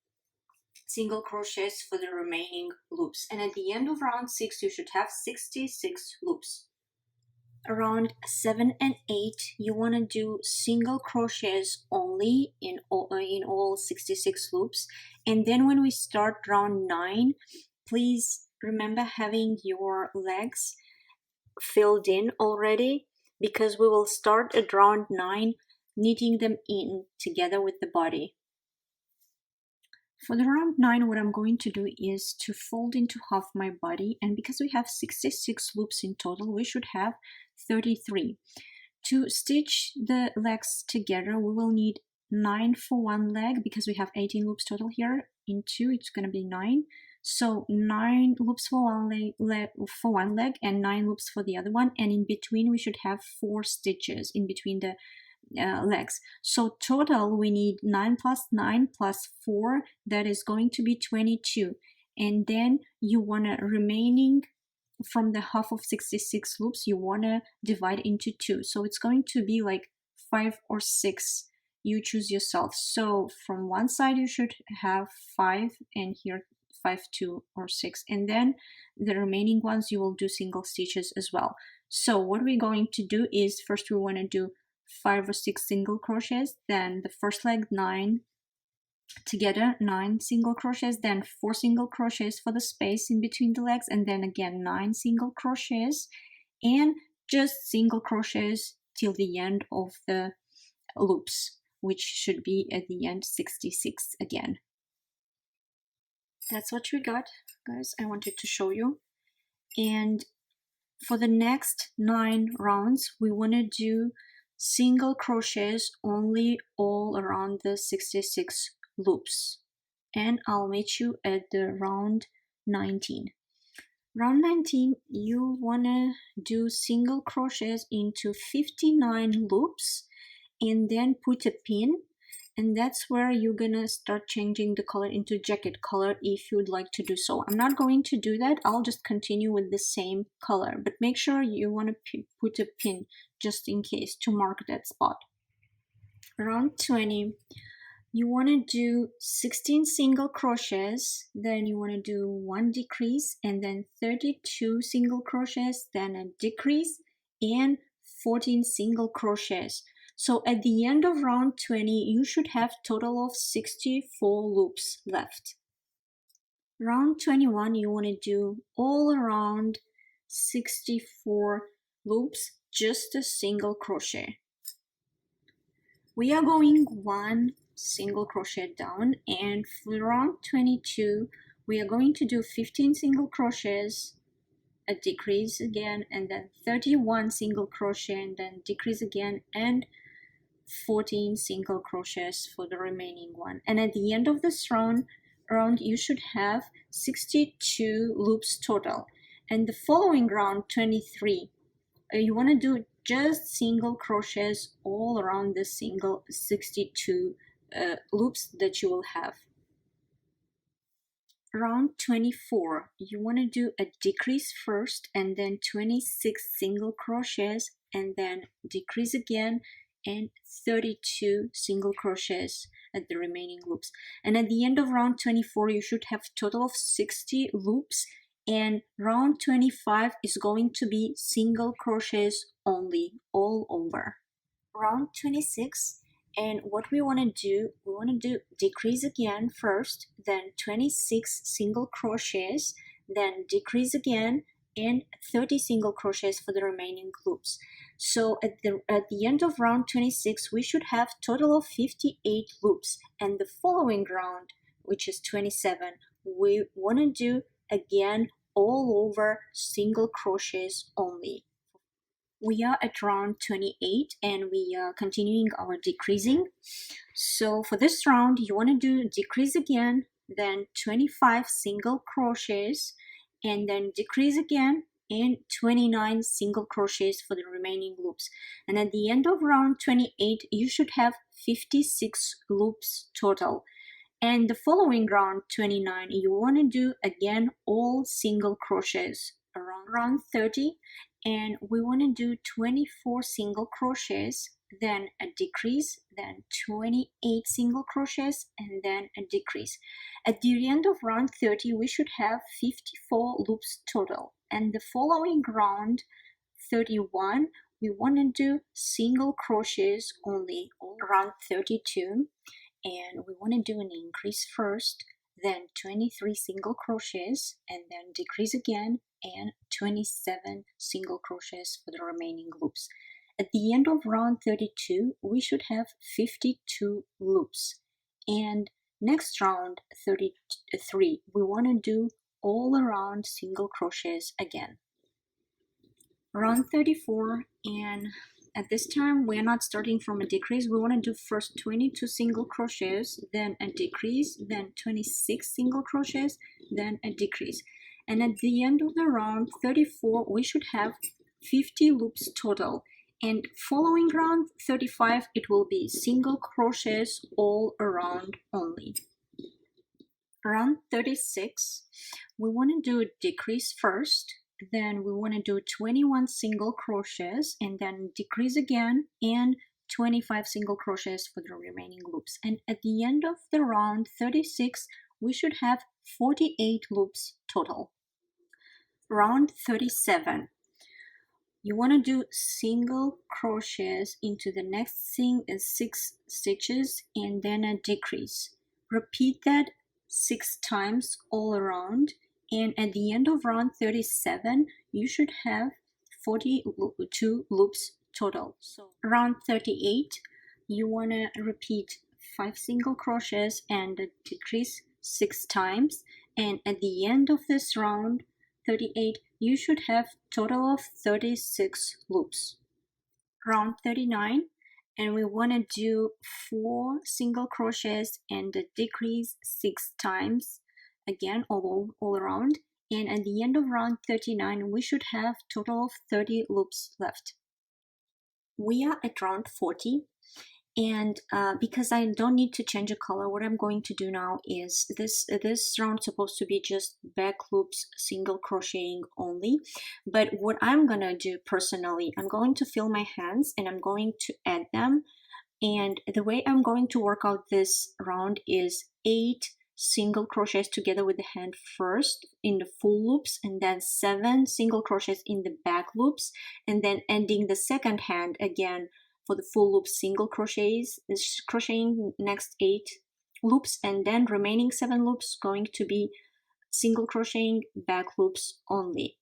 single crochets for the remaining loops, and at the end of round 6 you should have 66 loops. Around 7 and 8 you want to do single crochets only in all 66 loops, and then when we start round 9, please remember having your legs filled in already, because we will start at round 9 knitting them in together with the body. For the round 9, what I'm going to do is to fold into half my body, and because we have 66 loops in total, we should have 33. To stitch the legs together, we will need 9 for one leg, because we have 18 loops total here. In 2, it's going to be 9. So 9 loops for one leg and 9 loops for the other one, and in between we should have 4 stitches in between the legs. So total we need 9 plus 9 plus 4, that is going to be 22. And then you want to remaining from the half of 66 loops, you want to divide into 2. So it's going to be like 5 or 6. You choose yourself. So from one side you should have 5, and here 5, 2 or 6, and then the remaining ones you will do single stitches as well. So what we're going to do is first we want to do 5 or 6 single crochets, then the first leg 9 together, 9 single crochets, then 4 single crochets for the space in between the legs, and then again 9 single crochets, and just single crochets till the end of the loops, which should be at the end 66 again. That's what we got, guys. I wanted to show you. And for the next 9 rounds, we want to do single crochets only all around the 66 loops. And I'll meet you at the round 19. Round 19, you want to do single crochets into 59 loops and then put a pin, and that's where you're gonna start changing the color into jacket color if you'd like to do so. I'm not going to do that. I'll just continue with the same color, but make sure you want to put a pin just in case to mark that spot. Round 20, you want to do 16 single crochets, then you want to do 1 decrease, and then 32 single crochets, then a decrease, and 14 single crochets. So at the end of round 20, you should have total of 64 loops left. Round 21, you want to do all around 64 loops, just a single crochet. We are going 1 single crochet down, and for round 22, we are going to do 15 single crochets, a decrease again, and then 31 single crochet, and then decrease again, and 14 single crochets for the remaining one. And at the end of this round you should have 62 loops total. And the following round 23, you want to do just single crochets all around the single 62 loops that you will have. Round 24, you want to do a decrease first, and then 26 single crochets, and then decrease again, and 32 single crochets at the remaining loops. And at the end of round 24, you should have a total of 60 loops, and round 25 is going to be single crochets only all over. Round 26, and what we want to do, decrease again first, then 26 single crochets, then decrease again, and 30 single crochets for the remaining loops. So at the end of round 26, we should have a total of 58 loops, and the following round, which is 27, we want to do again all over single crochets only. We are at round 28 and we are continuing our decreasing. So for this round, you want to do decrease again, then 25 single crochets, and then decrease again, and 29 single crochets for the remaining loops. And at the end of round 28, you should have 56 loops total. And the following round 29, you want to do again all single crochets around round 30, and we want to do 24 single crochets, then a decrease, then 28 single crochets, and then a decrease. At the end of round 30 we should have 54 loops total, and the following round 31 we want to do single crochets only. Round 32, and we want to do an increase first, then 23 single crochets, and then decrease again, and 27 single crochets for the remaining loops. At the end of round 32 we should have 52 loops, and next round 33 we want to do all around single crochets again. Round 34, and at this time we're not starting from a decrease. We want to do first 22 single crochets, then a decrease, then 26 single crochets, then a decrease. And at the end of the round 34 we should have 50 loops total, and following round 35 it will be single crochets all around only. Round 36 we want to do a decrease first, then we want to do 21 single crochets, and then decrease again, and 25 single crochets for the remaining loops. And at the end of the round 36 we should have 48 loops total. Round 37, you want to do single crochets into the next 6 stitches, and then a decrease. Repeat that 6 times all around, and at the end of round 37 you should have 42 loops total. So round 38 you want to repeat 5 single crochets and decrease 6 times, and at the end of this round 38 you should have total of 36 loops. Round 39, and we want to do 4 single crochets and decrease 6 times, again all around, and at the end of round 39 we should have total of 30 loops left. We are at round 40, and because I don't need to change a color, what I'm going to do now is this round is supposed to be just back loops single crocheting only, but what I'm gonna do personally, I'm going to fill my hands and I'm going to add them, and the way I'm going to work out this round is 8 single crochets together with the hand first in the full loops, and then 7 single crochets in the back loops, and then ending the second hand again for the full loop single crochets, crocheting next 8 loops, and then remaining 7 loops going to be single crocheting back loops only.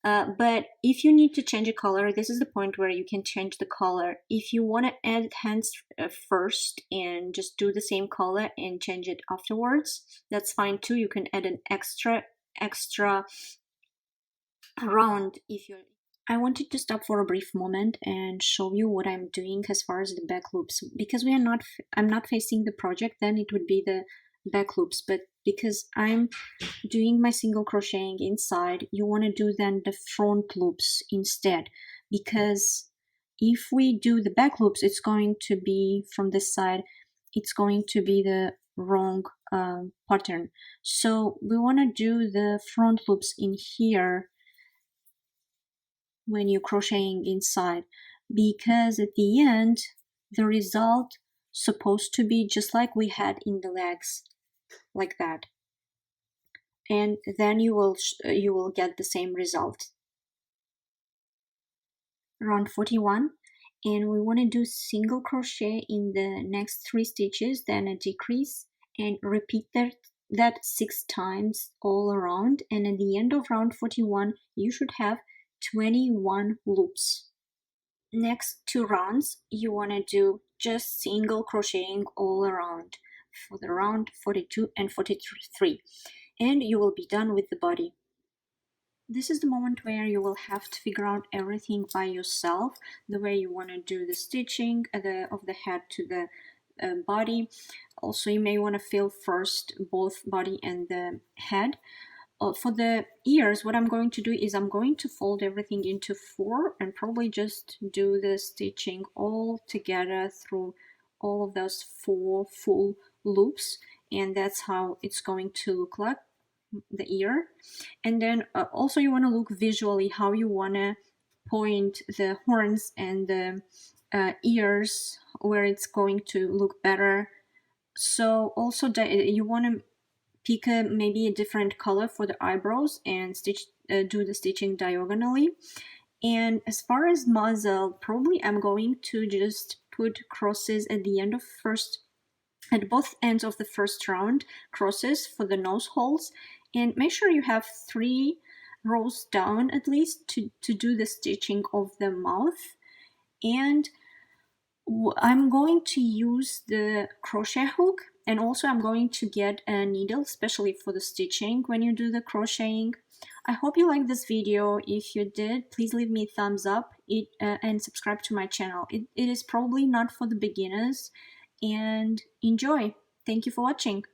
But if you need to change a color, this is the point where you can change the color. If you want to add hands first and just do the same color and change it afterwards, that's fine too. You can add an extra round if you're. I wanted to stop for a brief moment and show you what I'm doing as far as the back loops, because I'm not facing the project, then it would be the back loops, but because I'm doing my single crocheting inside, you want to do then the front loops instead, because if we do the back loops, it's going to be from this side, it's going to be the wrong pattern. So we want to do the front loops in here when you're crocheting inside, because at the end the result supposed to be just like we had in the legs, like that, and then you will get the same result. Round 41, and we want to do single crochet in the next 3 stitches, then a decrease, and repeat that 6 times all around, and at the end of round 41 you should have 21 loops. Next 2 rounds you want to do just single crocheting all around for the round 42 and 43, and you will be done with the body. This is the moment where you will have to figure out everything by yourself, the way you want to do the stitching of the head to the body. Also, you may want to fill first both body and the head. For the ears, what I'm going to do is I'm going to fold everything into 4 and probably just do the stitching all together through all of those 4 full loops, and that's how it's going to look like, the ear. And then also you want to look visually how you want to point the horns and the ears, where it's going to look better. So also you want to pick maybe a different color for the eyebrows and do the stitching diagonally. And as far as muzzle, probably I'm going to just put crosses at the end of at both ends of the first round, crosses for the nose holes, and make sure you have 3 rows down at least to do the stitching of the mouth. And I'm going to use the crochet hook, and also I'm going to get a needle, especially for the stitching when you do the crocheting. I hope you liked this video. If you did, please leave me a thumbs up and subscribe to my channel. It is probably not for the beginners, and enjoy. Thank you for watching.